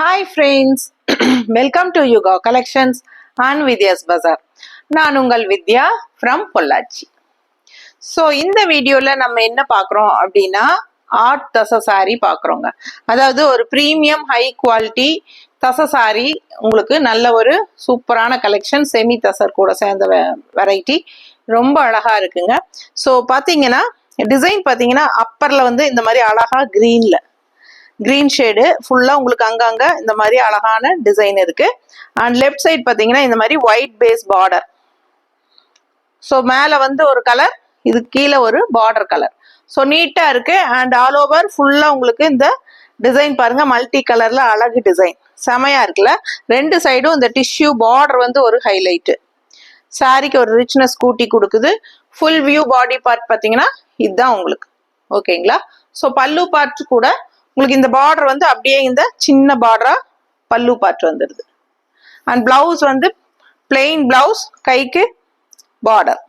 Hi friends, welcome to Yuga Collections and Vidya's Bazaar. நான் உங்கள் வித்யா from Pollachi. So இந்த வீடியோல நம்ம என்ன பார்க்குறோம் அப்படின்னா ஆர்ட் தசை சாரி பார்க்குறோங்க. அதாவது ஒரு ப்ரீமியம் ஹை குவாலிட்டி தசை சாரி, உங்களுக்கு நல்ல ஒரு சூப்பரான கலெக்ஷன், செமி தசர் கூட சேர்ந்த வெரைட்டி, ரொம்ப அழகா இருக்குங்க. ஸோ பார்த்தீங்கன்னா டிசைன் பார்த்தீங்கன்னா அப்பரில் வந்து இந்த மாதிரி அழகா கிரீன் ஷேடு ஃபுல்லா உங்களுக்கு அங்கங்க இந்த மாதிரி அழகான டிசைன் இருக்கு. அண்ட் லெஃப்ட் சைட் பாத்தீங்கன்னா இந்த மாதிரி ஒயிட் பேஸ் பார்டர். ஸோ மேல வந்து ஒரு கலர், இது கீழே ஒரு பார்டர் கலர். ஸோ நீட்டா இருக்கு. அண்ட் ஆல் ஓவர் ஃபுல்லா உங்களுக்கு இந்த டிசைன் பாருங்க, மல்டி கலர்ல அழகு டிசைன், செமையா இருக்குல்ல. ரெண்டு சைடும் இந்த டிஷ்யூ பார்டர் வந்து ஒரு ஹைலைட், சாரிக்கு ஒரு ரிச்னஸ் கூட்டி கொடுக்குது. ஃபுல் வியூ பாடி பார்ட் பாத்தீங்கன்னா இதுதான் உங்களுக்கு. ஓகேங்களா. ஸோ பல்லு பார்ட் கூட உங்களுக்கு இந்த பார்டர் வந்து அப்படியே இந்த சின்ன பார்டரா பல்லு பார்ட் வந்துடுது. அண்ட் பிளவுஸ் வந்து பிளெயின் பிளவுஸ், கைக்கு பார்டர்.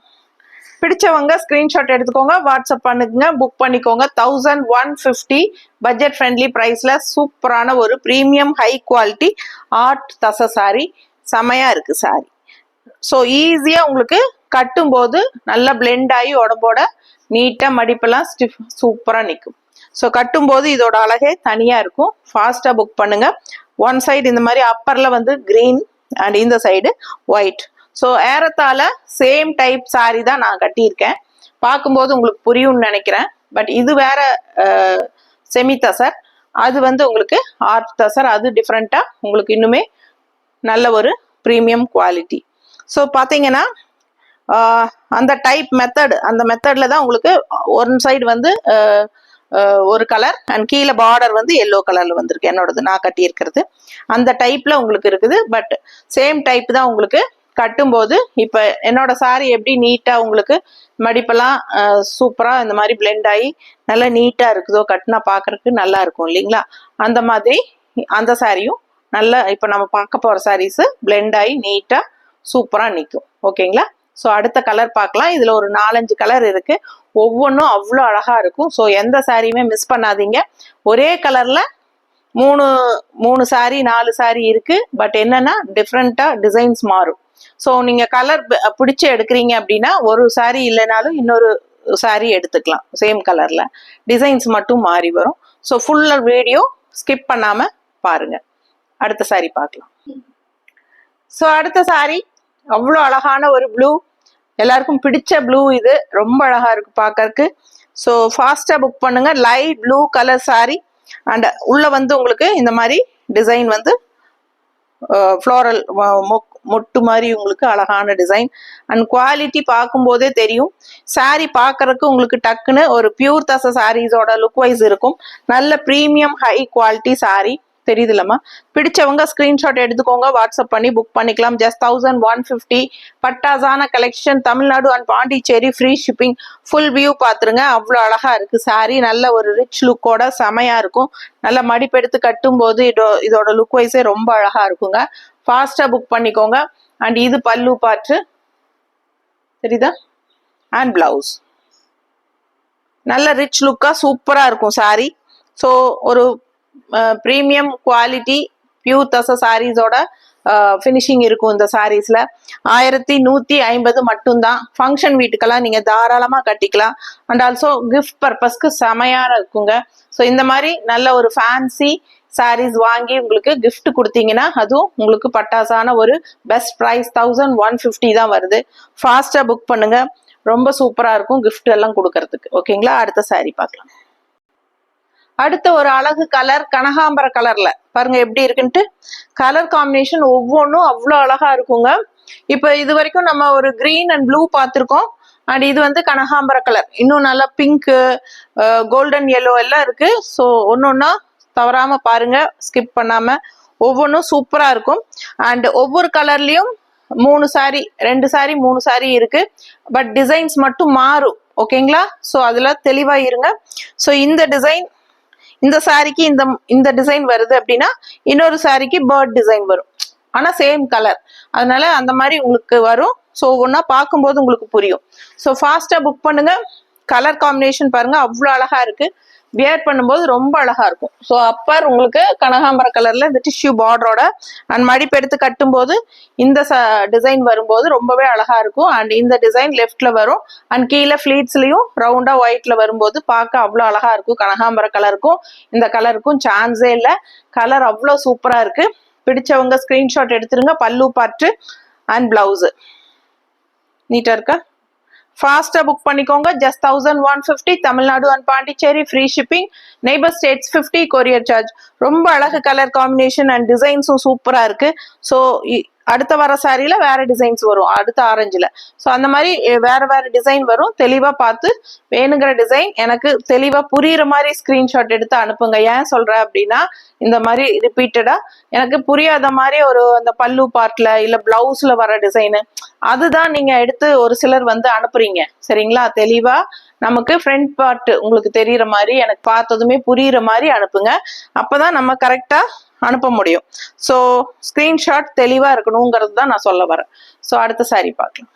பிடிச்சவங்க ஸ்கிரீன்ஷாட் எடுத்துக்கோங்க, வாட்ஸ்அப் பண்ணுங்க, புக் பண்ணிக்கோங்க. 1150 பட்ஜெட் ஃப்ரெண்ட்லி பிரைஸ்ல சூப்பரான ஒரு ப்ரீமியம் ஹை குவாலிட்டி ஆர்ட் தசை சாரி, செமையா இருக்கு சாரி. ஸோ ஈஸியா உங்களுக்கு கட்டும் போது நல்லா பிளெண்ட் ஆகி உடம்போட நீட்டா மடிப்பெல்லாம் ஸ்டிஃப் சூப்பரா நிற்கும். ஸோ கட்டும்போது இதோட அழகே தனியா இருக்கும். ஃபாஸ்டா புக் பண்ணுங்க. ஒன் சைடு இந்த மாதிரி அப்பர்ல வந்து கிரீன் அண்ட் இந்த சைடு ஒயிட். ஸோ ஏறத்தால சேம் டைப் சாரி தான் நான் கட்டியிருக்கேன். பார்க்கும்போது உங்களுக்கு புரியும்னு நினைக்கிறேன். பட் இது வேற செமி தசர், அது வந்து உங்களுக்கு ஆர்ட் தசர், அது டிஃப்ரெண்டா உங்களுக்கு இன்னுமே நல்ல ஒரு ப்ரீமியம் குவாலிட்டி. ஸோ பார்த்தீங்கன்னா அந்த டைப் மெத்தட், அந்த மெத்தட்ல தான் உங்களுக்கு ஒன் சைடு வந்து ஒரு கலர் அண்ட் கீழே பார்டர் வந்து எல்லோ கலர்ல வந்திருக்கு. என்னோடது நான் கட்டி இருக்கிறது அந்த டைப்ல உங்களுக்கு இருக்குது. பட் சேம் டைப் தான் உங்களுக்கு கட்டும்போது. இப்ப என்னோட சாரி எப்படி நீட்டா உங்களுக்கு மடிப்பெல்லாம் சூப்பரா இந்த மாதிரி பிளெண்ட் ஆகி நல்லா நீட்டா இருக்குதோ, கட்டினா பாக்குறதுக்கு நல்லா இருக்கும் இல்லைங்களா. அந்த மாதிரி அந்த சாரியும் நல்லா இப்ப நம்ம பார்க்க போற சாரீஸ் பிளெண்ட் ஆகி நீட்டா சூப்பரா நிற்கும். ஓகேங்களா. ஸோ அடுத்த கலர் பார்க்கலாம். இதுல ஒரு 4-5 கலர் இருக்கு, ஒவ்வொன்றும் அவ்வளோ அழகா இருக்கும். ஸோ எந்த சாரியுமே மிஸ் பண்ணாதீங்க. ஒரே கலர்ல மூணு சாரி 4 சாரி இருக்கு. பட் என்னன்னா டிஃப்ரெண்டா டிசைன்ஸ் மாறும். ஸோ நீங்க கலர் பிடிச்சு எடுக்கிறீங்க அப்படின்னா ஒரு சாரி இல்லைனாலும் இன்னொரு சாரி எடுத்துக்கலாம். சேம் கலர்ல டிசைன்ஸ் மட்டும் மாறி வரும். ஸோ ஃபுல்லா வீடியோ ஸ்கிப் பண்ணாம பாருங்க. அடுத்த சாரி பார்க்கலாம். ஸோ அடுத்த சாரி அவ்வளோ அழகான ஒரு ப்ளூ, எல்லாருக்கும் பிடிச்ச ப்ளூ. இது ரொம்ப அழகா இருக்கு பார்க்கறதுக்கு. ஸோ ஃபாஸ்டா புக் பண்ணுங்க. Light blue colour sorry and உள்ள வந்து உங்களுக்கு இந்த மாதிரி டிசைன் வந்து ஃப்ளோரல் மொட்டு மாதிரி உங்களுக்கு அழகான டிசைன். அண்ட் குவாலிட்டி பார்க்கும் போதே தெரியும். சாரி பார்க்கறதுக்கு உங்களுக்கு டக்குன்னு ஒரு பியூர் தசை சாரீஸோட லுக் வைஸ் இருக்கும். நல்ல ப்ரீமியம் ஹை குவாலிட்டி சாரி தெரியுதுல்லம்மா. பிடிச்சவங்க ஸ்கிரீன்ஷாட் எடுத்துக்கோங்க, வாட்ஸ்அப் பண்ணி புக் பண்ணிக்கலாம். ஜஸ்ட் 1150. பட்டாசான collection, Tamil Nadu and Pondicherry free shipping. Full view பாத்துருங்க, அவ்வளோ அழகா இருக்கு சாரி. நல்ல ஒரு ரிச் லுக்கோட செமையா இருக்கும். நல்ல மடிப்பெடுத்து கட்டும் போது இதோட லுக் வைஸே ரொம்ப அழகா இருக்குங்க. ஃபாஸ்டா புக் பண்ணிக்கோங்க. அண்ட் இது பல்லு பாட்டு தெரியுதா, அண்ட் பிளவுஸ் நல்ல ரிச் லுக்கா சூப்பரா இருக்கும் சாரி. ஸோ ஒரு ப்ரீமியம் குவாலிட்டி பியூர் தசை சாரீஸோட ஃபினிஷிங் இருக்கும் இந்த சாரீஸ்ல. 1150 மட்டும்தான். ஃபங்க்ஷன் வீட்டுக்கெல்லாம் நீங்க தாராளமா கட்டிக்கலாம். அண்ட் ஆல்சோ கிஃப்ட் பர்பஸ்க்கு செமையா இருக்குங்க. ஸோ இந்த மாதிரி நல்ல ஒரு ஃபேன்சி சாரீஸ் வாங்கி உங்களுக்கு கிஃப்ட் கொடுத்தீங்கன்னா அதுவும் உங்களுக்கு பட்டாசான ஒரு பெஸ்ட் ப்ரைஸ் 1150 தான் வருது. ஃபாஸ்டா புக் பண்ணுங்க, ரொம்ப சூப்பரா இருக்கும் கிஃப்ட் எல்லாம் கொடுக்கறதுக்கு. ஓகேங்களா. அடுத்த சாரி பார்க்கலாம். அடுத்த ஒரு அழகு கலர், கனகாம்பர கலர்ல பாருங்க எப்படி இருக்குன்ட்டு. கலர் காம்பினேஷன் ஒவ்வொன்றும் அவ்வளோ அழகா இருக்குங்க. இப்ப இது வரைக்கும் நம்ம ஒரு கிரீன் அண்ட் ப்ளூ பார்த்துருக்கோம். அண்ட் இது வந்து கனகாம்பர கலர், இன்னும் நல்லா பிங்க்கு, கோல்டன் எல்லோ எல்லாம் இருக்கு. ஸோ ஒன்னொன்னா தவறாம பாருங்க, ஸ்கிப் பண்ணாம. ஒவ்வொன்றும் சூப்பரா இருக்கும். அண்ட் ஒவ்வொரு கலர்லயும் 3 சாரி, 2 சாரி 3 சாரி இருக்கு. பட் டிசைன்ஸ் மட்டும் மாறும். ஓகேங்களா. ஸோ அதுல தெளிவா இருங்க. ஸோ இந்த டிசைன், இந்த சாரிக்கு இந்த டிசைன் வருது அப்படின்னா இன்னொரு சாரிக்கு பேர்ட் டிசைன் வரும், ஆனா சேம் கலர். அதனால அந்த மாதிரி உங்களுக்கு வரும். ஸோ ஒன்னா பார்க்கும்போது உங்களுக்கு புரியும். ஸோ ஃபாஸ்டா புக் பண்ணுங்க. கலர் காம்பினேஷன் பாருங்க, அவ்வளோ அழகா இருக்கு. வியர் பண்ணும்போது ரொம்ப அழகா இருக்கும். ஸோ அப்பர் உங்களுக்கு கனகாம்பர கலர்ல இந்த டிஷ்யூ பார்டரோட அண்ட் மடிப்பு எடுத்து கட்டும்போது இந்த டிசைன் வரும்போது ரொம்பவே அழகா இருக்கும். அண்ட் இந்த டிசைன் லெஃப்ட்ல வரும் அண்ட் கீழே ஃபிளீட்ஸ்லயும் ரவுண்டா ஒயிட்ல வரும்போது பார்க்க அவ்வளோ அழகா இருக்கும். கனகாம்பர கலருக்கும் இந்த கலருக்கும் சான்ஸே இல்லை. கலர் அவ்வளோ சூப்பரா இருக்கு. பிடிச்சவங்க ஸ்கிரீன்ஷாட் எடுத்துருங்க. பல்லு பார்ட்டு அண்ட் பிளவுஸ் நீட்டா இருக்கா? ஃபாஸ்டா புக் பண்ணிக்கோங்க. Just 1150. Tamil Nadu and Pondicherry free shipping. Neighbour states 50 courier charge. ரொம்ப அழகு கலர் காம்பினேஷன் அண்ட் டிசைன்ஸும் சூப்பரா இருக்கு. ஸோ அடுத்த வர சாரியில வேற டிசைன்ஸ் வரும், அடுத்த ஆரஞ்சுல. ஸோ அந்த மாதிரி வேற வேற டிசைன் வரும். தெளிவா பார்த்து வேணுங்கிற டிசைன் எனக்கு தெளிவா புரியுற மாதிரி ஸ்கிரீன்ஷாட் எடுத்து அனுப்புங்க. ஏன் சொல்றேன் அப்படின்னா, இந்த மாதிரி ரிப்பீட்டடா எனக்கு புரியாத மாதிரி ஒரு அந்த பல்லு பார்ட்ல இல்ல பிளவுஸ்ல வர டிசைனு அதுதான் நீங்க எடுத்து ஒரு சிலர் வந்து அனுப்புறீங்க. சரிங்களா? தெளிவா நமக்கு ஃப்ரண்ட் பார்ட் உங்களுக்கு தெரியற மாதிரி எனக்கு பார்த்ததுமே புரியுற மாதிரி அனுப்புங்க. அப்பதான் நம்ம கரெக்டா அனுப்ப முடியும். ஸோ ஸ்கிரீன்ஷாட் தெளிவா இருக்கணுங்கிறது தான் நான் சொல்ல வரேன். ஸோ அடுத்த சாரி பார்க்கலாம்.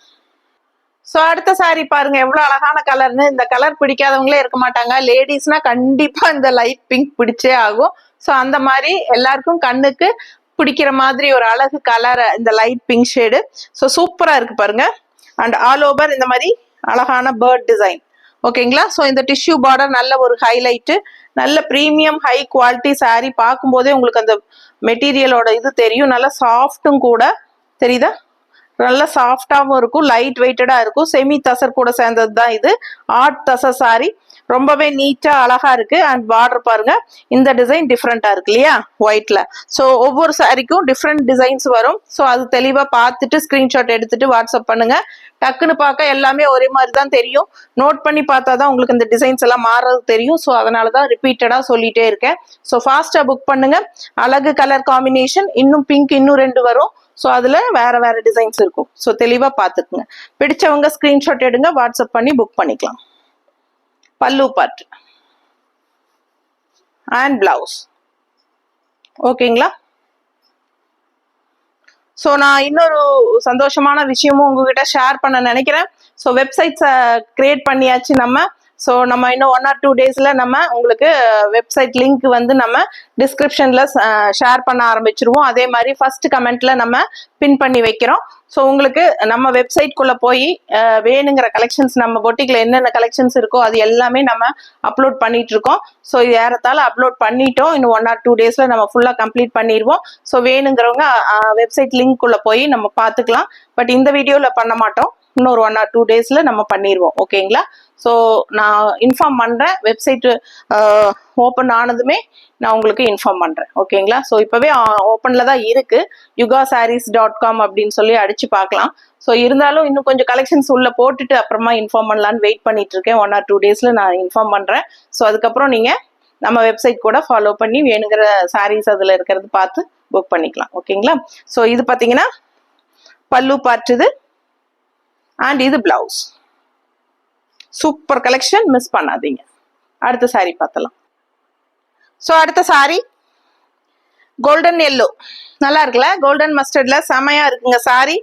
ஸோ அடுத்த சாரி பாருங்க எவ்வளவு அழகான கலர்னு. இந்த கலர் பிடிக்காதவங்களே இருக்க மாட்டாங்க. லேடிஸ்னா கண்டிப்பா இந்த லைட் பிங்க் பிடிச்சே ஆகும். ஸோ அந்த மாதிரி எல்லாருக்கும் கண்ணுக்கு பிடிக்கிற மாதிரி ஒரு அழகு கலர் இந்த லைட் பிங்க் ஷேடு. ஸோ சூப்பரா இருக்கு பாருங்க. அண்ட் ஆல் ஓவர் இந்த மாதிரி அழகான பேர்ட் டிசைன். ஓகேங்களா? ஸோ இந்த டிஷ்யூ பார்டர் நல்ல ஒரு ஹைலைட்டு, நல்ல ப்ரீமியம் ஹை குவாலிட்டி சாரி. பார்க்கும்போதே உங்களுக்கு அந்த மெட்டீரியலோட இது தெரியும். நல்லா சாஃப்டும் கூட தெரியுதா? நல்லா சாஃப்டாகவும் இருக்கும், லைட் வெயிட்டடா இருக்கும். செமி தசர் கூட சேர்ந்தது தான் இது. Art tussar sorry. ரொம்பவே நீட்டா அழகா இருக்கு. அண்ட் பார்டர் பாருங்க, இந்த டிசைன் டிஃப்ரெண்டா இருக்கு இல்லையா ஒயிட்ல. ஸோ ஒவ்வொரு சாரிக்கும் டிஃப்ரெண்ட் டிசைன்ஸ் வரும். ஸோ அது தெளிவா பார்த்துட்டு ஸ்கிரீன்ஷாட் எடுத்துட்டு வாட்ஸ்அப் பண்ணுங்க. டக்குன்னு பார்க்க எல்லாமே ஒரே மாதிரி தான் தெரியும். நோட் பண்ணி பார்த்தா தான் உங்களுக்கு இந்த டிசைன்ஸ் எல்லாம் மாறது தெரியும். ஸோ அதனால தான் ரிப்பீட்டடா சொல்லிட்டே இருக்கேன். ஸோ ஃபாஸ்டா புக் பண்ணுங்க. அழகு கலர் காம்பினேஷன். இன்னும் பிங்க் இன்னும் 2 வரும். ஸோ அதுல வேற வேற டிசைன்ஸ் இருக்கும். ஸோ தெளிவா பார்த்துக்குங்க. பிடிச்சவங்க ஸ்கிரீன்ஷாட் எடுங்க, வாட்ஸ்அப் பண்ணி புக் பண்ணிக்கலாம். பல்லு பார்ட் அண்ட் பிளவுஸ். ஓகேங்களா? ஸோ நான் இன்னொரு சந்தோஷமான விஷயமும் உங்ககிட்ட ஷேர் பண்ண நினைக்கிறேன். ஸோ வெப்சைட்ஸை கிரியேட் பண்ணியாச்சு நம்ம. ஸோ நம்ம இன்னும் 1 or 2 daysல நம்ம உங்களுக்கு வெப்சைட் லிங்க் வந்து நம்ம டிஸ்கிரிப்ஷன்ல ஷேர் பண்ண ஆரம்பிச்சிருவோம். அதே மாதிரி ஃபர்ஸ்ட் கமெண்ட்ல நம்ம பின் பண்ணி வைக்கிறோம். ஸோ உங்களுக்கு நம்ம வெப்சைட்குள்ள போய் வேணுங்கிற கலெக்ஷன்ஸ் நம்ம பொட்டிக்ல என்னென்ன கலெக்ஷன்ஸ் இருக்கோ அது எல்லாமே நம்ம அப்லோட் பண்ணிட்டு இருக்கோம். ஸோ இது ஏறத்தால அப்லோட் பண்ணிட்டோம். இன்னும் 1 or 2 daysல நம்ம ஃபுல்லா கம்ப்ளீட் பண்ணிடுவோம். ஸோ வேணுங்கிறவங்க வெப்சைட் லிங்க் உள்ள போய் நம்ம பார்த்துக்கலாம். பட் இந்த வீடியோல பண்ண மாட்டோம். இன்னொரு 1 or 2 daysல நம்ம பண்ணிடுவோம். ஓகேங்களா? ஸோ நான் இன்ஃபார்ம் பண்றேன். வெப்சைட் ஓப்பன் ஆனதுமே நான் உங்களுக்கு இன்ஃபார்ம் பண்றேன். ஓகேங்களா? ஸோ இப்பவே ஓப்பன்ல தான் இருக்கு. yugasarees.com அப்படின்னு சொல்லி அடிச்சு பார்க்கலாம். ஸோ இருந்தாலும் இன்னும் கொஞ்சம் கலெக்ஷன்ஸ் உள்ள போட்டுட்டு அப்புறமா இன்ஃபார்ம் பண்ணலான்னு வெயிட் பண்ணிட்டு இருக்கேன். 1 or 2 daysல நான் இன்ஃபார்ம் பண்றேன். ஸோ அதுக்கப்புறம் நீங்க நம்ம வெப்சைட் கூட ஃபாலோ பண்ணி வேணுங்கிற சாரீஸ் அதுல இருக்கிறது பார்த்து புக் பண்ணிக்கலாம். ஓகேங்களா? ஸோ இது பாத்தீங்கன்னா பல்லு பார்ட் இது அண்ட் இது பிளவுஸ். சூப்பர் கலெக்ஷன், மிஸ் பண்ணாதீங்க. அடுத்த சாரி பார்த்தலாம். ஸோ அடுத்த சாரி கோல்டன் எல்லோ. நல்லா இருக்குல்ல? கோல்டன் மஸ்டர்ட்ல செமையா இருக்குங்க சாரி.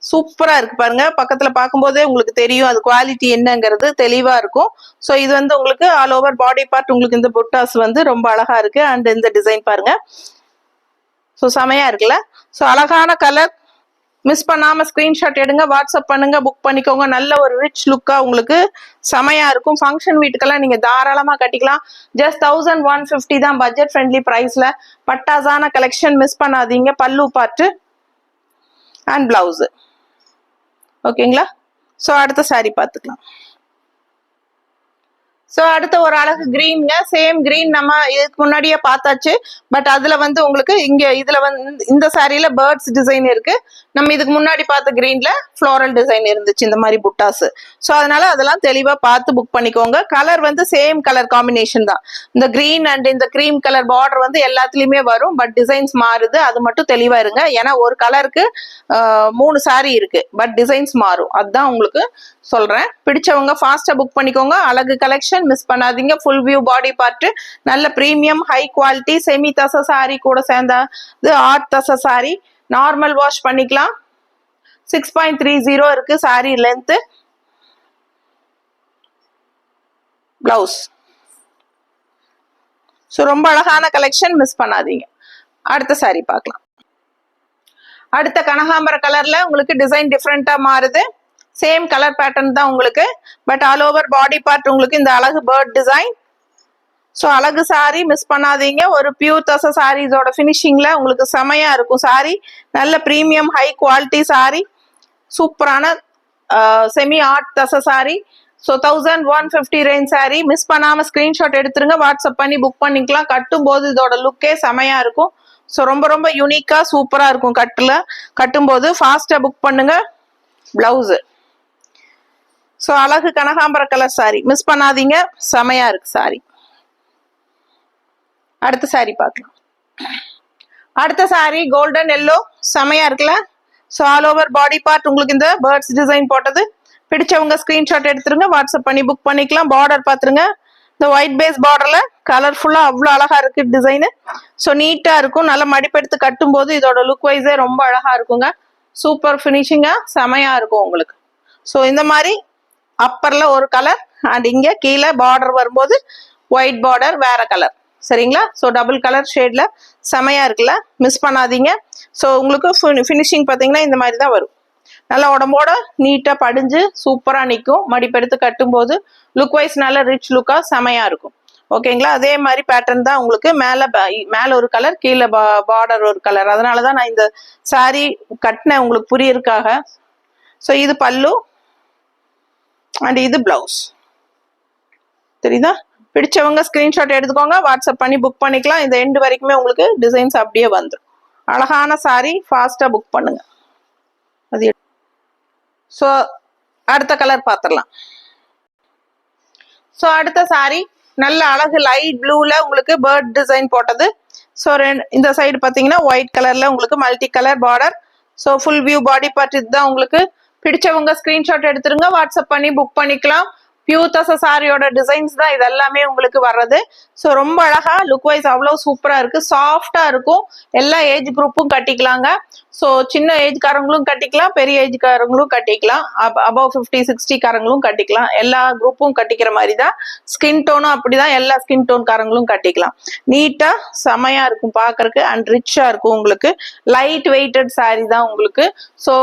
சூப்பரா இருக்கு பாருங்க. பக்கத்துல பார்க்கும்போதே உங்களுக்கு தெரியும் அது குவாலிட்டி என்னங்கிறது தெளிவா இருக்கும். ஸோ இது வந்து உங்களுக்கு ஆல் ஓவர் பாடி பார்ட் உங்களுக்கு இந்த புட்டாஸ் வந்து ரொம்ப அழகா இருக்கு. அண்ட் இந்த டிசைன் பாருங்க. ஸோ செமையா இருக்குல்ல? ஸோ அழகான கலர். மிஸ் பண்ணாம ஸ்கிரீன்ஷாட் எடுங்க, வாட்ஸ்அப் பண்ணுங்க, புக் பண்ணிக்கோங்க. நல்ல ஒரு ரிச் லுக்கா உங்களுக்கு செமையா இருக்கும். ஃபங்க்ஷன் வீட்டுக்கெல்லாம் நீங்க தாராளமா கட்டிக்கலாம். ஜஸ்ட் 1150 தான் பட்ஜெட் ஃப்ரெண்ட்லி பிரைஸ்ல. பட்டாசான கலெக்ஷன், மிஸ் பண்ணாதீங்க. பல்லு பார்ட் அண்ட் பிளவுஸ். ஓகேங்களா? ஸோ அடுத்த சாரி பார்த்துக்கலாம். ஸோ அடுத்த ஒரு அழகு கிரீன்ங்க. சேம் கிரீன் நம்ம இதுக்கு முன்னாடியே பார்த்தாச்சு. பட் அதுல வந்து உங்களுக்கு இங்க இதுல வந்து இந்த சாரியில பேர்ட்ஸ் டிசைன் இருக்கு. நம்ம இதுக்கு முன்னாடி பார்த்த கிரீன்ல ஃப்ளோரல் டிசைன் இருந்துச்சு, இந்த மாதிரி புட்டாஸ். ஸோ அதனால அதெல்லாம் தெளிவா பார்த்து புக் பண்ணிக்கோங்க. கலர் வந்து சேம் கலர் காம்பினேஷன் தான். இந்த கிரீன் அண்ட் இந்த கிரீம் கலர் பார்டர் வந்து எல்லாத்துலயுமே வரும். பட் டிசைன்ஸ் மாறுது, அது மட்டும் தெளிவா இருங்க. ஏன்னா ஒரு கலருக்கு 3 சாரி இருக்கு, பட் டிசைன்ஸ் மாறும். அதுதான் உங்களுக்கு சொல்றேன். பிடிச்சவங்க ஃபாஸ்டா புக் பண்ணிக்கோங்க. அழகு கலெக்ஷன், மிஸ் பண்ணாதீங்க. ஃபுல் வியூ பாடி பார்ட், நல்ல பிரீமியம் ஹை குவாலிட்டி செமி தச சாரி கூட சேர்ந்த ஆர்ட் தச சாரி. நார்மல் வாஷ் பண்ணிக்கலாம். 6.30 இருக்கு சாரி லென்த். பிளவுஸ் ஸோ ரொம்ப அழகான கலெக்ஷன், மிஸ் பண்ணாதீங்க. அடுத்த saree பார்க்கலாம். அடுத்த கனகாம்பர கலர்ல உங்களுக்கு டிசைன் டிஃப்ரெண்டா மாறுது. சேம் கலர் பேட்டர்ன் தான் உங்களுக்கு, but all over body part உங்களுக்கு இந்த அழகு பேர்ட் டிசைன். ஸோ அழகு சாரி, மிஸ் பண்ணாதீங்க. ஒரு பியூர் தச சாரீஸோட ஃபினிஷிங்ல உங்களுக்கு செமையா இருக்கும் சாரி. நல்ல ப்ரீமியம் ஹை குவாலிட்டி சாரி, சூப்பரான செமி ஆர்ட் தச sorry. So 1150 range sorry. Miss பண்ணாம ஸ்கிரீன்ஷாட் எடுத்துருங்க, வாட்ஸ்அப் பண்ணி புக் பண்ணிக்கலாம். கட்டும் போது இதோட லுக்கே செமையா இருக்கும். ஸோ ரொம்ப ரொம்ப யூனிக்கா சூப்பரா இருக்கும். கட்டும்போது ஃபாஸ்டா புக் பண்ணுங்க. பிளவுஸ் ஸோ அழகு கனகாம்பர கலர் சாரி, மிஸ் பண்ணாதீங்க, செமையா இருக்கு சாரி. அடுத்த சாரி பார்க்கலாம். அடுத்த சாரி கோல்டன் எல்லோ, செமையா இருக்குல்ல. So all over body part உங்களுக்கு இந்த பேர்ட்ஸ் டிசைன் போட்டது. பிடிச்சவங்க ஸ்கிரீன்ஷாட் எடுத்துருங்க, வாட்ஸ்அப் பண்ணி புக் பண்ணிக்கலாம். பார்டர் பார்த்துருங்க, இந்த ஒயிட் பேஸ் பார்டர்ல கலர்ஃபுல்லா அவ்வளோ அழகா இருக்கு டிசைனு. ஸோ நீட்டா இருக்கும். நல்லா மடிப்பெடுத்து கட்டும் போது இதோட லுக் வைஸே ரொம்ப அழகா இருக்குங்க. சூப்பர் ஃபினிஷிங்கா செமையா இருக்கும் உங்களுக்கு. ஸோ இந்த மாதிரி அப்பர்ல ஒரு கலர் அண்ட் இங்க கீழே பார்டர் வரும்போது ஒயிட் பார்டர் வேற கலர், சரிங்களா. ஸோ டபுள் கலர் ஷேட்ல செமையா இருக்குல்ல, மிஸ் பண்ணாதீங்க. ஸோ உங்களுக்கு ஃபினிஷிங் பார்த்தீங்கன்னா இந்த மாதிரி தான் வரும். நல்லா உடம்போட நீட்டா படிஞ்சு சூப்பரா நிற்கும். மடிப்பெடுத்து கட்டும் போது லுக் வைஸ் நல்ல ரிச் லுக்கா செமையா இருக்கும். ஓகேங்களா. அதே மாதிரி பேட்டர்ன் தான் உங்களுக்கு மேல ஒரு கலர், கீழே பார்டர் ஒரு கலர். அதனாலதான் நான் இந்த சாரி கட்டினேன் உங்களுக்கு புரியறதுக்காக. ஸோ இது பல்லு அண்ட் இது பிளவுஸ், தெரியுதா. பிடிச்சவங்க ஸ்கிரீன்ஷாட் எடுத்துக்கோங்க, வாட்ஸ்அப் பண்ணி புக் பண்ணிக்கலாம். இந்த எண்டு வரைக்குமே உங்களுக்கு டிசைன்ஸ் அப்படியே வந்துடும். அழகான சாரி, ஃபாஸ்டா புக் பண்ணுங்க. அது ஸோ அடுத்த கலர் பார்த்துடலாம். ஸோ அடுத்த சாரி நல்ல அழகு லைட் ப்ளூல உங்களுக்கு பேர்ட் டிசைன் போட்டது. ஸோ இந்த சைடு பார்த்தீங்கன்னா ஒயிட் கலர்ல உங்களுக்கு multi colour border. So full view body part இதுதான் உங்களுக்கு. பிடிச்சவங்க ஸ்கிரீன்ஷாட் எடுத்துருங்க, வாட்ஸ்அப் பண்ணி புக் பண்ணிக்கலாம். பியூர் தச சாரியோட டிசைன்ஸ் தான் இது எல்லாமே உங்களுக்கு வர்றது. ஸோ ரொம்ப அழகா லுக் வைஸ் அவ்வளோ சூப்பரா இருக்கு. சாஃப்டா இருக்கும். எல்லா ஏஜ் குரூப்பும் கட்டிக்கலாங்க. ஸோ சின்ன ஏஜ்காரங்களும் கட்டிக்கலாம், பெரிய ஏஜ்காரங்களும் கட்டிக்கலாம், அபவ் 50-60 காரங்களும் கட்டிக்கலாம். எல்லா குரூப்பும் கட்டிக்கிற மாதிரி தான். ஸ்கின் டோனும் அப்படிதான், எல்லா ஸ்கின் டோன் காரங்களும் கட்டிக்கலாம். நீட்டா செமையா இருக்கும் பாக்குறதுக்கு அண்ட் ரிச்சா இருக்கும் உங்களுக்கு. லைட் வெயிட்டட் சாரி தான் உங்களுக்கு. ஸோ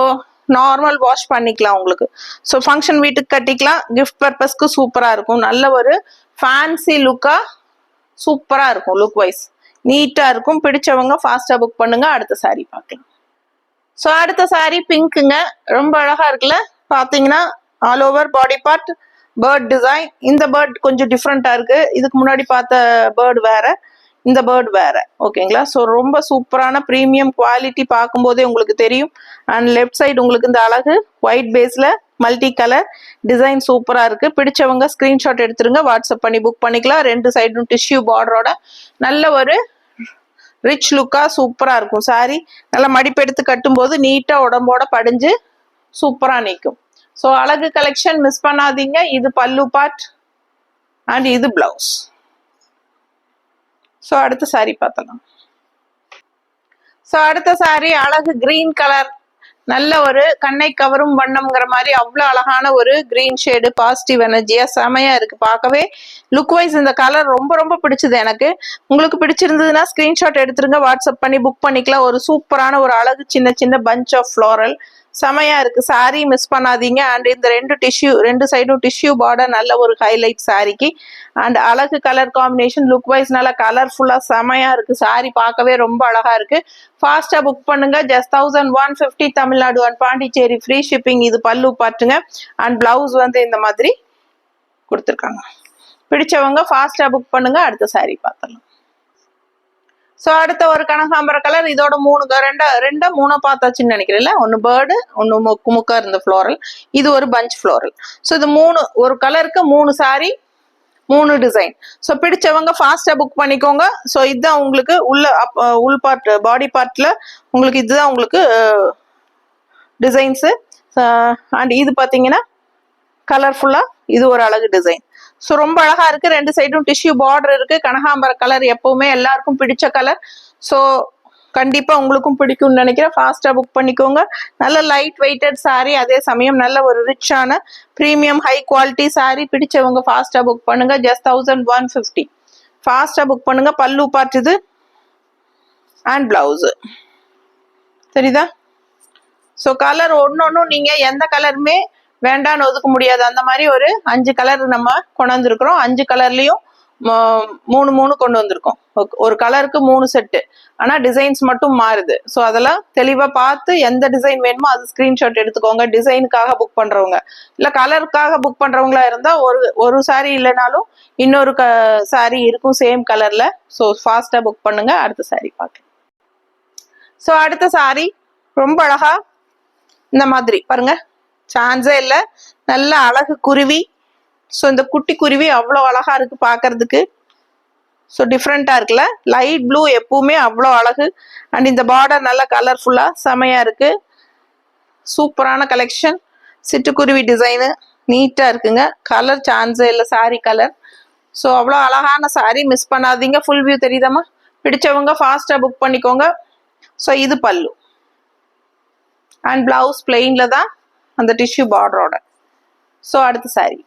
நார்மல் வாஷ் பண்ணிக்கலாம் உங்களுக்கு. ஸோ ஃபங்க்ஷன் வீட்டுக்கு கட்டிக்கலாம், கிஃப்ட் பர்பஸ்க்கு சூப்பரா இருக்கும். நல்ல ஒரு ஃபேன்சி லுக்கா சூப்பரா இருக்கும். லுக் வைஸ் நீட்டா இருக்கும். பிடிச்சவங்க ஃபாஸ்டா புக் பண்ணுங்க. அடுத்த சாரி பார்க்கலாம். ஸோ அடுத்த சாரி பிங்க்குங்க, ரொம்ப அழகா இருக்குல்ல. பாத்தீங்கன்னா all over body part bird design. இந்த பேர்ட் கொஞ்சம் டிஃப்ரெண்டா இருக்கு. இதுக்கு முன்னாடி பார்த்த பேர்டு வேற, இந்த பேர்ட் வேற. ஓகேங்களா. ஸோ ரொம்ப சூப்பரான ப்ரீமியம் குவாலிட்டி பார்க்கும்போதே உங்களுக்கு தெரியும். அண்ட் லெஃப்ட் சைடு உங்களுக்கு இந்த அழகு ஒயிட் பேஸ்ல மல்டி கலர் டிசைன் சூப்பரா இருக்கு. பிடிச்சவங்க ஸ்கிரீன்ஷாட் எடுத்துருங்க, வாட்ஸ்அப் பண்ணி புக் பண்ணிக்கலாம். ரெண்டு சைடும் டிஷ்யூ பார்டரோட நல்ல ஒரு ரிச் லுக்கா சூப்பரா இருக்கும் சாரி. நல்லா மடிப்பெடுத்து கட்டும் போது நீட்டா உடம்போட படிஞ்சு சூப்பரா நிற்கும். ஸோ அழகு கலெக்ஷன், மிஸ் பண்ணாதீங்க. இது பல்லு பார்ட் அண்ட் இது பிளவுஸ். ஸோ அடுத்த சாரி பார்த்தலாம். ஸோ அடுத்த சாரி அழகு கிரீன் கலர், நல்ல ஒரு கண்ணை கவரும் வண்ணம்ங்கிற மாதிரி அவ்வளோ அழகான ஒரு கிரீன் ஷேடு. பாசிட்டிவ் எனர்ஜியா செமையா இருக்கு பார்க்கவே. லுக் வைஸ் இந்த கலர் ரொம்ப ரொம்ப பிடிச்சது எனக்கு. உங்களுக்கு பிடிச்சிருந்ததுன்னா ஸ்கிரீன்ஷாட் எடுத்துருங்க, வாட்ஸ்அப் பண்ணி புக் பண்ணிக்கலாம். ஒரு சூப்பரான ஒரு அழகு சின்ன சின்ன பஞ்ச் ஆஃப் ஃப்ளோரல் செமையா இருக்கு சாரி, மிஸ் பண்ணாதீங்க. அண்ட் இந்த ரெண்டு சைடும் டிஷ்யூ பார்டர் நல்ல ஒரு ஹைலைட் சாரிக்கு. அண்ட் அழகு கலர் காம்பினேஷன், லுக் வைஸ் நல்லா கலர்ஃபுல்லா செமையா இருக்கு சாரி, பார்க்கவே ரொம்ப அழகா இருக்கு. ஃபாஸ்டா புக் பண்ணுங்க. Just 1150 Tamil Nadu and Pondicherry free shipping. இது பல்லு பாட்டுங்க. அண்ட் பிளவுஸ் வந்து இந்த மாதிரி கொடுத்துருக்காங்க. பிடிச்சவங்க ஃபாஸ்டா புக் பண்ணுங்க. அடுத்த சாரி பார்த்தலாம். ஸோ அடுத்த ஒரு கனகாம்பர கலர். இதோட ரெண்டா மூணா பார்த்தாச்சுன்னு நினைக்கிறேன்ல. ஒன்று பேர்டு, ஒன்று முக்கா இருந்த ஃப்ளோரல், இது ஒரு பஞ்ச் ஃப்ளோரல். ஸோ இது ஒரு கலருக்கு 3 சாரி 3 டிசைன். ஸோ பிடிச்சவங்க ஃபாஸ்டா புக் பண்ணிக்கோங்க. ஸோ இதுதான் உங்களுக்கு உள் பார்ட் பாடி பார்ட்ல உங்களுக்கு இதுதான் உங்களுக்கு டிசைன்ஸு. அண்ட் இது பார்த்தீங்கன்னா கலர்ஃபுல்லா இது ஒரு அழகு டிசைன். ஸோ ரொம்ப அழகா இருக்கு. ரெண்டு சைடும் டிஷ்யூ பார்டர் இருக்கு. கனகாம்பர கலர் எப்பவுமே எல்லாருக்கும் பிடிச்ச கலர். ஸோ கண்டிப்பா உங்களுக்கும் பிடிக்கும்னு நினைக்கிறேன். ஃபாஸ்டா புக் பண்ணிக்கோங்க. நல்ல லைட் வெயிட்டட் சாரி, அதே சமயம் நல்ல ஒரு ரிச்சான ப்ரீமியம் ஹை குவாலிட்டி சாரி. பிடிச்சவங்க ஃபாஸ்டா புக் பண்ணுங்க. ஜஸ்ட் 1150. ஃபாஸ்ட்டாக புக் பண்ணுங்க. பல்லு பார்ட் இது அண்ட் பிளவுஸு தெரியுதா? ஸோ கலர் ஒன்னொன்னும் நீங்கள் எந்த கலருமே வேண்டான்னு ஒதுக்க முடியாது. அந்த மாதிரி ஒரு 5 கலர் நம்ம கொண்டு வந்திருக்கிறோம். 5 கலர்லேயும் 3 கொண்டு வந்திருக்கோம். ஒரு கலருக்கு 3 செட்டு. ஆனால் டிசைன்ஸ் மட்டும் மாறுது. ஸோ அதெல்லாம் தெளிவாக பார்த்து எந்த டிசைன் வேணுமோ அது ஸ்க்ரீன்ஷாட் எடுத்துக்கோங்க. டிசைனுக்காக புக் பண்ணுறவங்க இல்லை கலருக்காக புக் பண்ணுறவங்களா இருந்தால் ஒரு சாரீ இல்லைனாலும் இன்னொரு சாரீ இருக்கும் சேம் கலரில். ஸோ ஃபாஸ்ட்டாக புக் பண்ணுங்க. அடுத்த சாரீ பார்க்கலாம். ஸோ அடுத்த சாரீ ரொம்ப அழகா இந்த மாதிரி பாருங்க, சான்ஸே இல்லை, நல்ல அழகு குருவி. ஸோ இந்த குட்டி குருவி அவ்வளோ அழகா இருக்கு பார்க்கறதுக்கு. ஸோ டிஃப்ரெண்டா இருக்குல்ல. லைட் ப்ளூ எப்பவுமே அவ்வளோ அழகு. அண்ட் இந்த பார்டர் நல்ல கலர்ஃபுல்லா செமையா இருக்கு. சூப்பரான கலெக்ஷன். சிட்டுக்குருவி டிசைனு நீட்டா இருக்குங்க. கலர் சான்ஸே இல்லை, சாரி கலர். ஸோ அவ்வளோ அழகான சாரி, மிஸ் பண்ணாதீங்க. ஃபுல் வியூ தெரியுதாமா? பிடிச்சவங்க ஃபாஸ்டா புக் பண்ணிக்கோங்க. ஸோ இது பல்லு அண்ட் பிளவுஸ் பிளெயின்ல தான் அந்த டிஷ்யூ பார்டரோட. ஸோ அடுத்த சாரி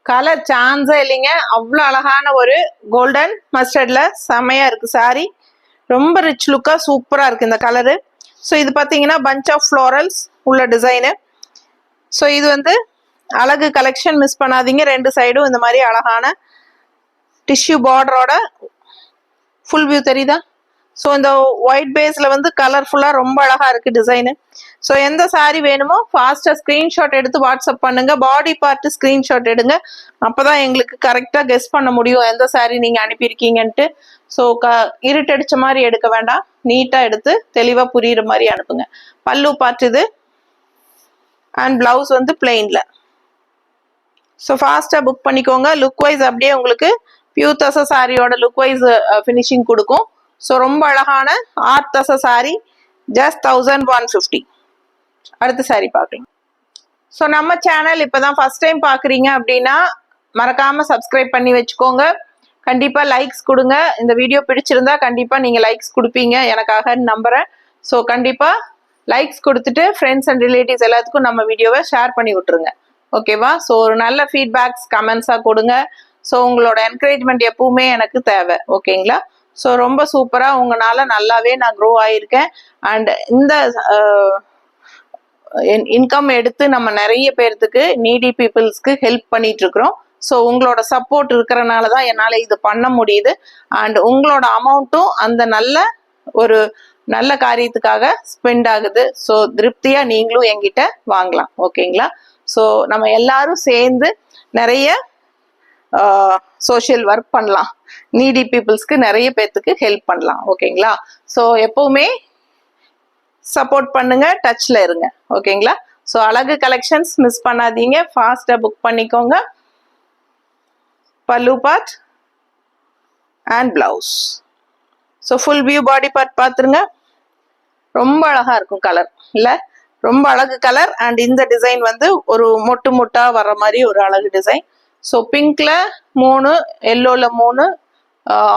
கலர் சான்ஸே இல்லைங்க, அவ்வளோ அழகான ஒரு கோல்டன் மஸ்டர்ட்ல செமையா இருக்கு சாரி. ரொம்ப ரிச் லுக்கா சூப்பரா இருக்கு இந்த கலரு. ஸோ இது பார்த்தீங்கன்னா பஞ்ச் ஆஃப் ஃப்ளோரல்ஸ் உள்ள டிசைனு. ஸோ இது வந்து அழகு கலெக்ஷன், மிஸ் பண்ணாதீங்க. 2 சைடும் இந்த மாதிரி அழகான டிஷ்யூ பார்டரோட. ஃபுல் வியூ தெரியுதா? ஸோ இந்த ஒயிட் பேஸ்ல வந்து கலர்ஃபுல்லா ரொம்ப அழகா இருக்கு டிசைனு. ஸோ எந்த சாரி வேணுமோ ஃபாஸ்டா ஸ்கிரீன்ஷாட் எடுத்து வாட்ஸ்அப் பண்ணுங்க. பாடி பார்ட் ஸ்கிரீன்ஷாட் எடுங்க. அப்பதான் எங்களுக்கு கரெக்டா கெஸ் பண்ண முடியும் எந்த சாரி நீங்க அனுப்பியிருக்கீங்கன்ட்டு. ஸோ இருட்டடிச்ச மாதிரி எடுக்க வேண்டாம், நீட்டா எடுத்து தெளிவா புரியுற மாதிரி அனுப்புங்க. பல்லு பார்ட் இது அண்ட் பிளவுஸ் வந்து பிளெயின்ல. ஸோ ஃபாஸ்டா புக் பண்ணிக்கோங்க. லுக் வைஸ் அப்படியே உங்களுக்கு பியூர் தச சாரியோட லுக் வைஸ் ஃபினிஷிங் கொடுக்கும். ஸோ ரொம்ப அழகான ஆர்ட் தச சாரி, ஜஸ்ட் 1150. அடுத்த சாரி பார்க்கலாம். ஸோ நம்ம சேனல் இப்போதான் ஃபர்ஸ்ட் டைம் பார்க்குறீங்க அப்படின்னா மறக்காம சப்ஸ்கிரைப் பண்ணி வச்சுக்கோங்க. கண்டிப்பாக லைக்ஸ் கொடுங்க. இந்த வீடியோ பிடிச்சிருந்தா கண்டிப்பாக நீங்கள் லைக்ஸ் கொடுப்பீங்க எனக்காக நம்புகிறேன். ஸோ கண்டிப்பாக லைக்ஸ் கொடுத்துட்டு ஃப்ரெண்ட்ஸ் அண்ட் ரிலேட்டிவ்ஸ் எல்லாத்துக்கும் நம்ம வீடியோவை ஷேர் பண்ணி விட்டுருங்க. ஓகேவா? ஸோ ஒரு நல்ல ஃபீட்பேக்ஸ் கமெண்ட்ஸாக கொடுங்க. ஸோ உங்களோட என்கரேஜ்மெண்ட் எப்பவுமே எனக்கு தேவை. ஓகேங்களா? ஸோ ரொம்ப சூப்பராக உங்களால நல்லாவே நான் க்ரோ ஆகியிருக்கேன். அண்ட் இந்த இன்கம் எடுத்து நம்ம நிறைய பேர்த்துக்கு நீடி பீப்புள்ஸ்க்கு ஹெல்ப் பண்ணிட்டு இருக்கிறோம். ஸோ உங்களோட சப்போர்ட் இருக்கிறனால தான் என்னால் இது பண்ண முடியுது. அண்ட் உங்களோட அமௌண்ட்டும் அந்த நல்ல காரியத்துக்காக ஸ்பெண்ட் ஆகுது. ஸோ திருப்தியாக நீங்களும் என்கிட்ட வாங்கலாம். ஓகேங்களா? ஸோ நம்ம எல்லாரும் சேர்ந்து நிறைய சோஷியல் ஒர்க் பண்ணலாம். நீடி பீப்புள்ஸ்க்கு நிறைய பேர்த்துக்கு ஹெல்ப் பண்ணலாம். ஓகேங்களா? ஸோ எப்பவுமே சப்போர்ட் பண்ணுங்க, டச்ல இருங்க. ஓகேங்களா? ஸோ அழகு கலெக்ஷன்ஸ் மிஸ் பண்ணாதீங்க, ஃபாஸ்டா புக் பண்ணிக்கோங்க. பல்லு part and blouse. So full view body part பார்த்துருங்க. ரொம்ப அழகா இருக்கும் கலர் இல்ல, ரொம்ப அழகு கலர். அண்ட் இந்த டிசைன் வந்து ஒரு மொட்டு மொட்டா வர்ற மாதிரி ஒரு அழகு டிசைன். ஸோ பிங்க்ல 3, எல்லோல 3,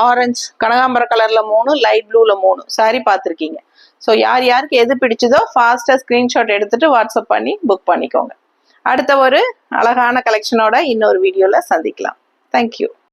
ஆரஞ்சு கனகாம்பர கலர்ல 3, லைட் ப்ளூல 3 சாரி பார்த்துருக்கீங்க. ஸோ யாருக்கு எது பிடிச்சதோ ஃபாஸ்டா ஸ்கிரீன்ஷாட் எடுத்துட்டு வாட்ஸ்அப் பண்ணி புக் பண்ணிக்கோங்க. அடுத்த ஒரு அழகான கலெக்ஷனோட இன்னொரு வீடியோல சந்திக்கலாம். தேங்க்யூ.